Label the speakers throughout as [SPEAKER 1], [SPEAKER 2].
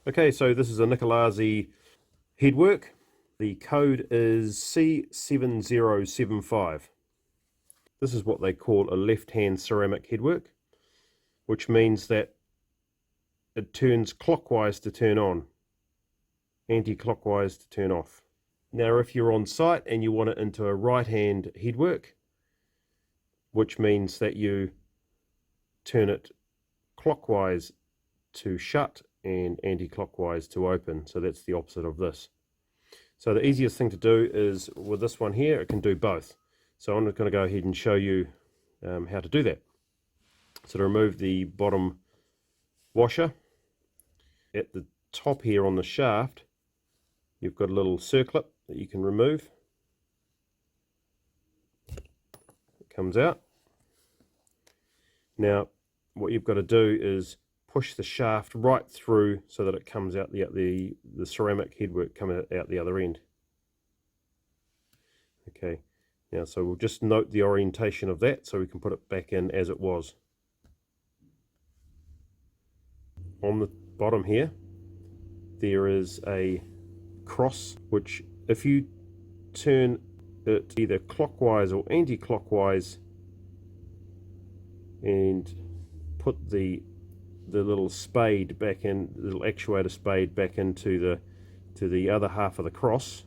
[SPEAKER 1] Okay, so this is a Nicolazzi headwork. The code is C7075. This is what they call a left-hand ceramic headwork, which means that it turns clockwise to turn on, anti-clockwise to turn off. Now if you're on site and you want it into a right-hand headwork, which means that you turn it clockwise to shut and anti-clockwise to open, so that's the opposite of this. So the easiest thing to do is with this one here, it can do both. So I'm going to go ahead and show you how to do that. So to remove the bottom washer, at the top here on the shaft, you've got a little circlip that you can remove. It comes out. Now what you've got to do is push the shaft right through so that it comes out the ceramic headwork coming out the other end. Okay, now so we'll just note the orientation of that so we can put it back in as it was. On the bottom here there is a cross, which if you turn it either clockwise or anti-clockwise and put the little spade back in, the little actuator spade back into the other half of the cross,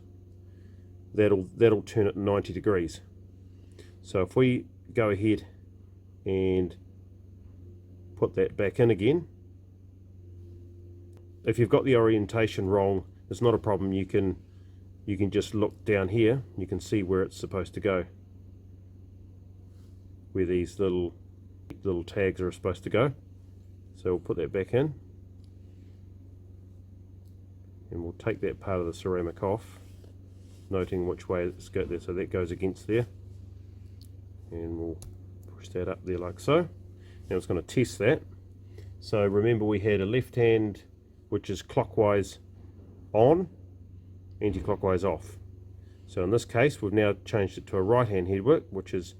[SPEAKER 1] that'll turn it 90 degrees. So if we go ahead and put that back in again, if you've got the orientation wrong, it's not a problem. You can just look down here, you can see where it's supposed to go, where these little tags are supposed to go. So we'll put that back in, and we'll take that part of the ceramic off, noting which way it's got there. So that goes against there, and we'll push that up there like so. Now it's going to test that. So remember, we had a left hand which is clockwise on, anti-clockwise off. So in this case we've now changed it to a right hand headwork, which is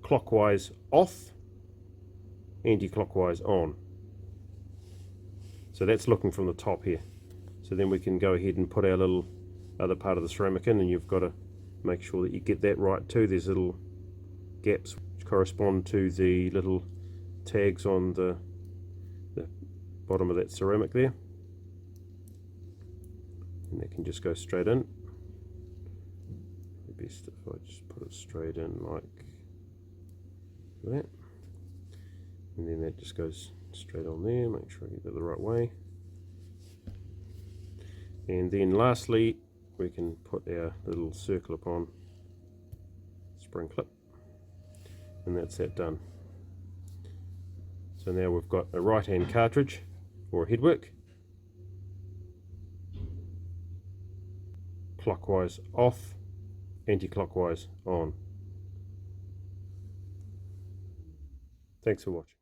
[SPEAKER 1] clockwise off, anti-clockwise on. So that's looking from the top here. So then we can go ahead and put our little other part of the ceramic in, and you've got to make sure that you get that right too. There's little gaps which correspond to the little tags on the bottom of that ceramic there, and that can just go straight in. Best if I just put it straight in like that, and then that just goes straight on there. Make sure I get that the right way. And then lastly we can put our little circle upon spring clip, and that's that done. So now we've got a right hand cartridge or a headwork, clockwise off, anti-clockwise on. Thanks for watching.